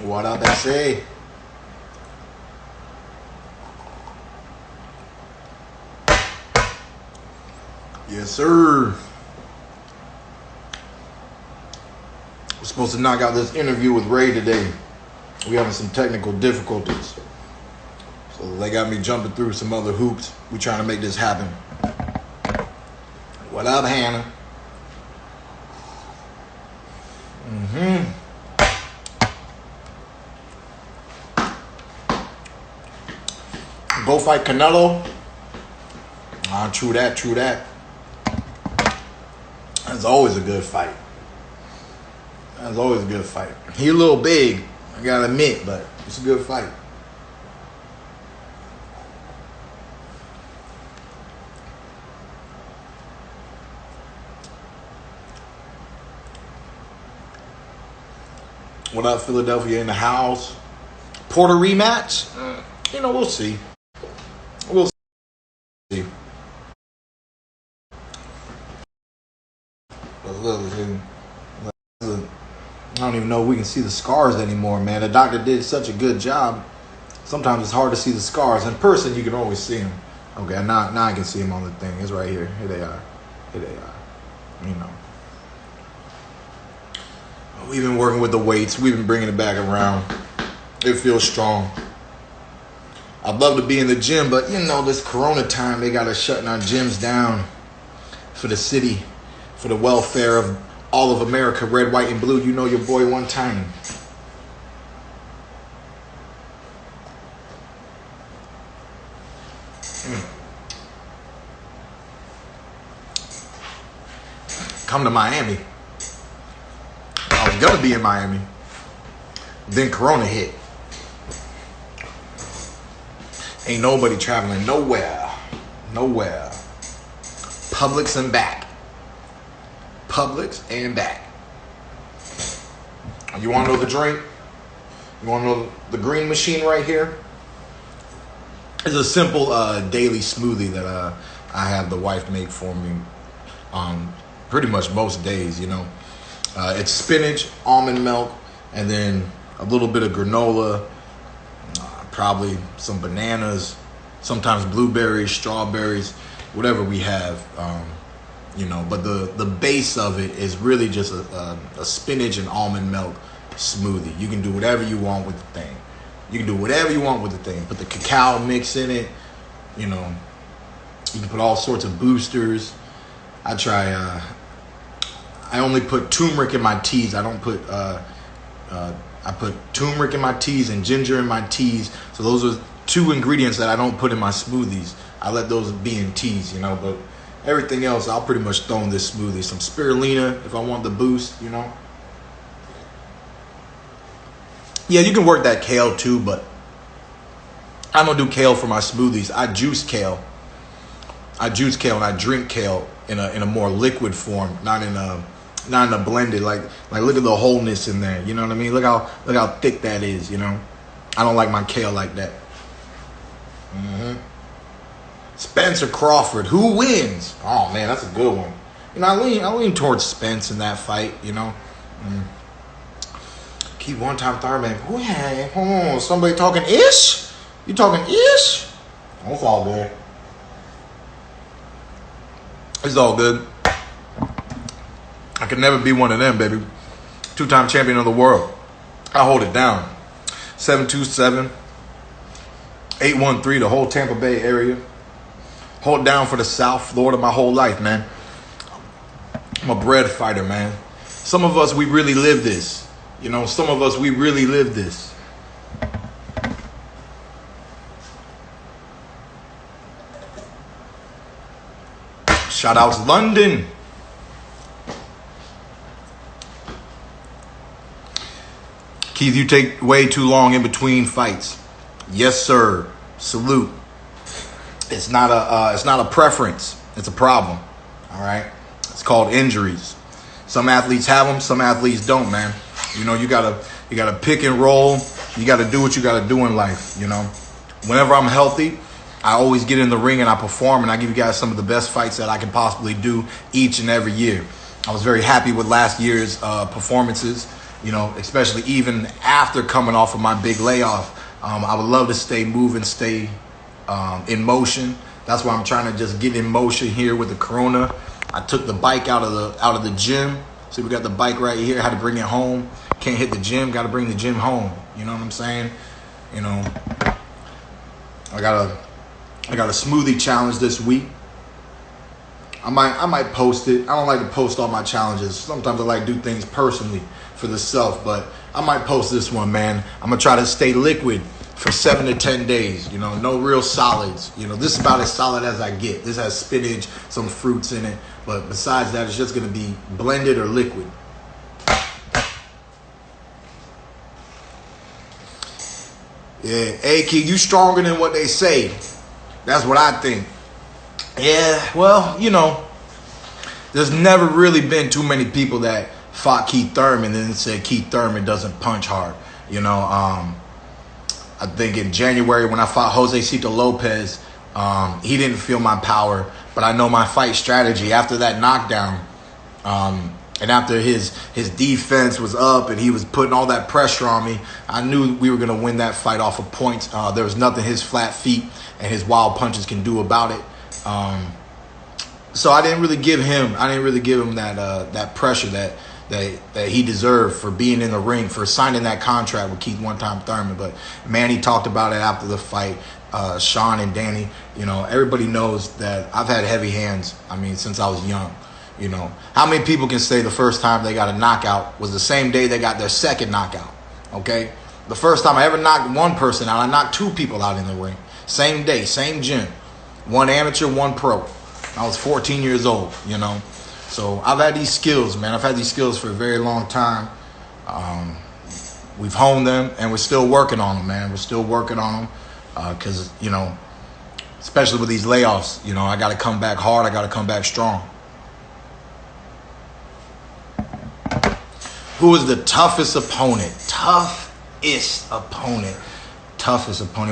What up, SA? Yes, sir. We're supposed to knock out this interview with Ray today. We having some technical difficulties. So they got me jumping through some other hoops. We trying to make this happen. What up, Hannah? Go fight Canelo. True that, true that. That's always a good fight. That's always a good fight. He a little big, I gotta admit, but it's a good fight. What up, Philadelphia in the house? Porter rematch? We'll see. We'll see. I don't even know if we can see the scars anymore, man. The doctor did such a good job. Sometimes it's hard to see the scars. In person, you can always see them. Okay, now I can see them on the thing. It's right here. Here they are. Here they are. We've been working with the weights. We've been bringing it back around. It feels strong. I'd love to be in the gym, but this Corona time, they got us shutting our gyms down for the city, for the welfare of all of America, red, white, and blue. You know your boy one time. Come to Miami. I was gonna be in Miami. Then Corona hit. Ain't nobody traveling nowhere. Nowhere. Publix and back. Publix and back. You want to know the drink? You want to know the green machine right here? It's a simple daily smoothie that I have the wife make for me pretty much most days, It's spinach, almond milk, and then a little bit of granola, probably some bananas, sometimes blueberries, strawberries, whatever we have. But the base of it is really just a spinach and almond milk smoothie. You can do whatever you want with the thing. Put the cacao mix in it. You can put all sorts of boosters. I only put turmeric in my teas. I don't put I put turmeric in my teas and ginger in my teas. So those are two ingredients that I don't put in my smoothies. I let those be in teas, but everything else, I'll pretty much throw in this smoothie. Some spirulina if I want the boost, Yeah, you can work that kale too, but I don't do kale for my smoothies. I juice kale and I drink kale in a more liquid form, not in a blended. Like look at the wholeness in there. You know what I mean? Look how thick that is. I don't like my kale like that. Spencer Crawford, who wins? Oh man, that's a good one. I lean towards Spence in that fight. Keep one time Thurman. Hey, hold on, somebody talking ish? You talking ish? That's all good. It's all good. I could never be one of them, baby. 2-time champion of the world. I hold it down. 727, 813, the whole Tampa Bay area. Hold down for the South Florida my whole life, man. I'm a bred fighter, man. Some of us, we really live this. Some of us, we really live this. Shout out to London. Keith, you take way too long in between fights. Yes, sir. Salute. It's not a preference. It's a problem. All right. It's called injuries. Some athletes have them. Some athletes don't, man. You gotta pick and roll. You gotta do what you gotta do in life. Whenever I'm healthy, I always get in the ring and I perform, and I give you guys some of the best fights that I can possibly do each and every year. I was very happy with last year's performances, You know, especially even after coming off of my big layoff. I would love to stay moving, stay in motion. That's why I'm trying to just get in motion here with the Corona. I took the bike out of the gym. See, we got the bike right here. I had to bring it home. Can't hit the gym. Got to bring the gym home. You know what I'm saying? You know, I got a smoothie challenge this week. I might post it. I don't like to post all my challenges. Sometimes I like to do things personally for the self, but I might post this one, man. I'm gonna try to stay liquid for 7 to 10 days. You know, no real solids. You know, this is about as solid as I get. This has spinach, some fruits in it, but besides that, it's just gonna be blended or liquid. Yeah, hey, kid, you stronger than what they say. That's what I think. Yeah, well, you know, there's never really been too many people that fought Keith Thurman and then said Keith Thurman doesn't punch hard. You know, I think in January when I fought Jose Cito Lopez, he didn't feel my power, but I know my fight strategy after that knockdown. And after his defense was up and he was putting all that pressure on me, I knew we were going to win that fight off of points. There was nothing his flat feet and his wild punches can do about it. So I didn't really give him that pressure that he deserved for being in the ring, for signing that contract with Keith One-Time Thurman. But Manny talked about it after the fight. Sean and Danny, you know, everybody knows that I've had heavy hands. I mean, since I was young. You know, how many people can say the first time they got a knockout was the same day they got their second knockout? Okay, the first time I ever knocked one person out, I knocked 2 people out in the ring. Same day, same gym. One amateur, one pro. I was 14 years old, you know. So I've had these skills, man. I've had these skills for a very long time. We've honed them, and we're still working on them, man. We're still working on them because, you know, especially with these layoffs, you know, I got to come back hard. I got to come back strong. Who is the toughest opponent? Toughest opponent.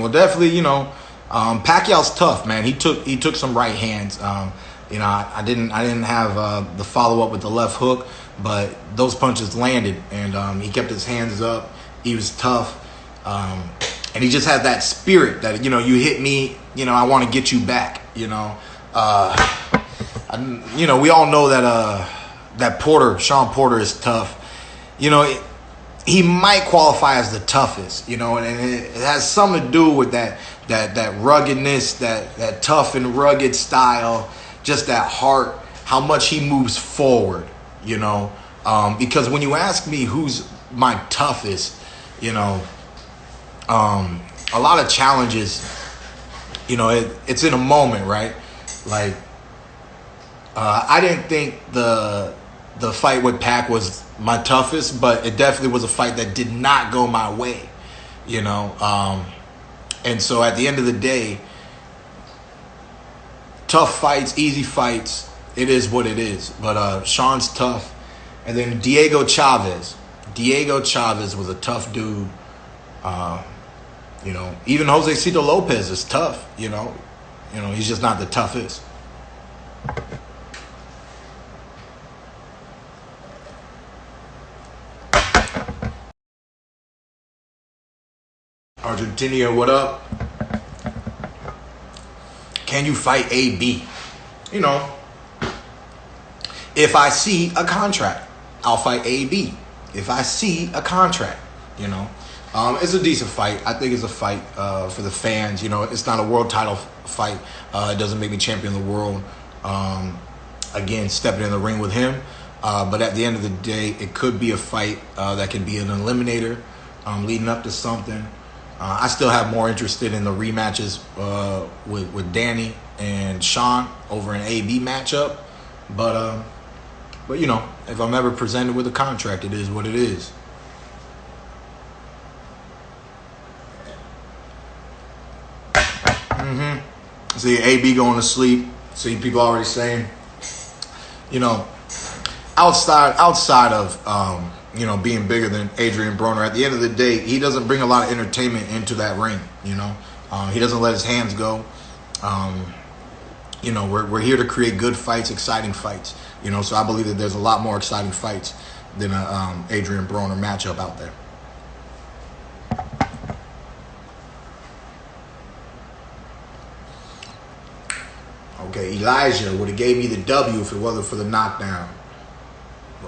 Well, definitely, you know, Pacquiao's tough, man. He took some right hands. You know, I didn't have the follow up with the left hook, but those punches landed, and he kept his hands up. He was tough, and he just had that spirit that, you know, you hit me, you know, I want to get you back. You know, you know, we all know that Sean Porter is tough. You know, he might qualify as the toughest, you know, and it has something to do with that ruggedness, that tough and rugged style, just that heart, how much he moves forward, you know. Because when you ask me who's my toughest, you know, a lot of challenges, you know, it's in a moment, right? Like, I didn't think the fight with Pac was my toughest, but it definitely was a fight that did not go my way, you know. And so at the end of the day, tough fights, easy fights, it is what it is. But Sean's tough. And then Diego Chavez. Diego Chavez was a tough dude. You know, even Jose Cito Lopez is tough, you know. You know, he's just not the toughest. Argentina, what up? Can you fight AB? You know, if I see a contract, I'll fight AB. If I see a contract, you know. It's a decent fight. I think it's a fight for the fans. You know, it's not a world title fight. It doesn't make me champion of the world. Again, stepping in the ring with him. But at the end of the day, it could be a fight that can be an eliminator leading up to something. I still have more interested in the rematches with Danny and Sean over an AB matchup. But you know, if I'm ever presented with a contract, it is what it is. See AB going to sleep. See people already saying, you know, outside of you know, being bigger than Adrien Broner, at the end of the day, he doesn't bring a lot of entertainment into that ring. You know, he doesn't let his hands go. You know, we're here to create good fights, exciting fights. You know, so I believe that there's a lot more exciting fights than a Adrien Broner matchup out there. Okay, Elijah would have gave me the W if it wasn't for the knockdown.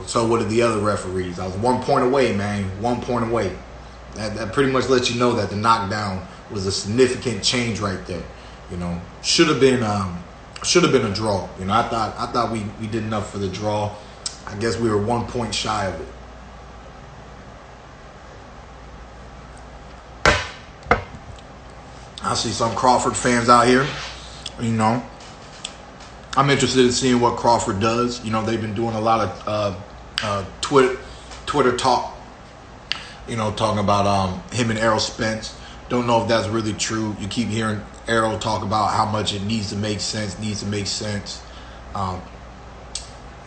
So what did the other referees? I was 1 point away, man. 1 point away. That pretty much lets you know that the knockdown was a significant change right there. You know, should have been a draw. You know, I thought we did enough for the draw. I guess we were 1 point shy of it. I see some Crawford fans out here. You know, I'm interested in seeing what Crawford does. You know, they've been doing a lot of Twitter talk. You know, talking about him and Errol Spence. Don't know if that's really true. You keep hearing Errol talk about how much it needs to make sense.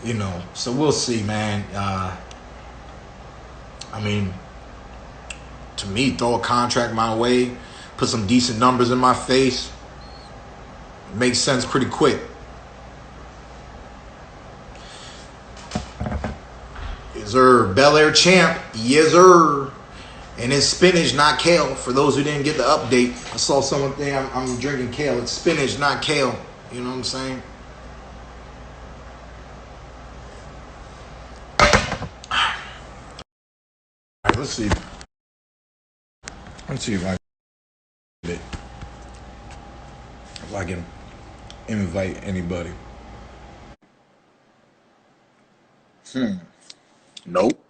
You know, so we'll see, man. I mean, to me, throw a contract my way, put some decent numbers in my face. It makes sense pretty quick. Yes, sir. Bel Air champ. Yes, sir. And it's spinach, not kale. For those who didn't get the update, I saw someone think I'm drinking kale. It's spinach, not kale. You know what I'm saying? All right, let's see. Let's see if I can invite anybody. Nope.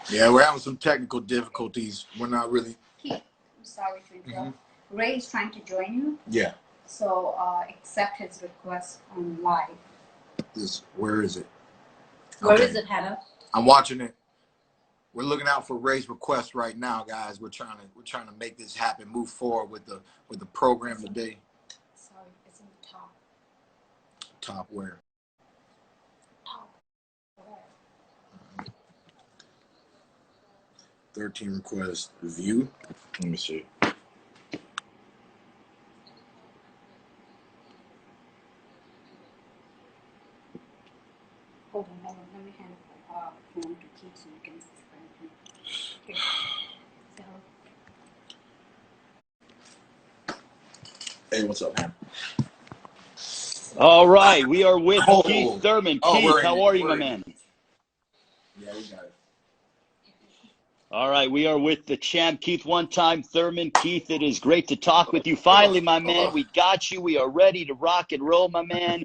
Yeah, we're having some technical difficulties. We're not really. Keith, I'm sorry to interrupt. Ray is trying to join you. Yeah. So accept his request on live. Where is it? Where is it, Hannah? I'm watching it. We're looking out for Ray's request right now, guys. We're trying to make this happen, move forward with the program today. Sorry, it's in the top. Top where? Top. Where? 13 requests. View. Let me see. Hold on. Let me hand the phone to Keith so you can explain to me. Okay. Say hello. Hey, what's up, man? All right, we are with Keith Thurman. Keith, how are you, my man? Yeah, we got it. All right, we are with the champ, Keith, one-time Thurman. Keith, it is great to talk with you. Finally, my man, we got you. We are ready to rock and roll, my man.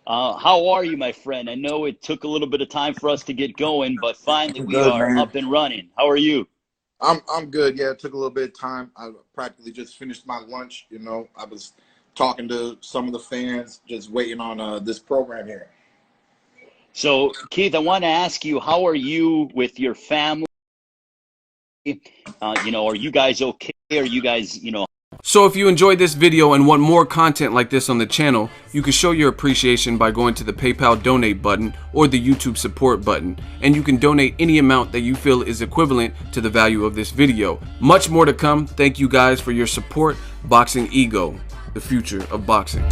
How are you, my friend? I know it took a little bit of time for us to get going, but finally we are up and running. How are you? I'm good. Yeah, it took a little bit of time. I practically just finished my lunch. You know, I was talking to some of the fans, just waiting on this program here. So, Keith, I want to ask you, how are you with your family? You know, are you guys okay? Are you guys, you know? So if you enjoyed this video and want more content like this on the channel, you can show your appreciation by going to the PayPal donate button or the YouTube support button, and you can donate any amount that you feel is equivalent to the value of this video. Much more to come. Thank you guys for your support. Boxing Ego, the future of boxing.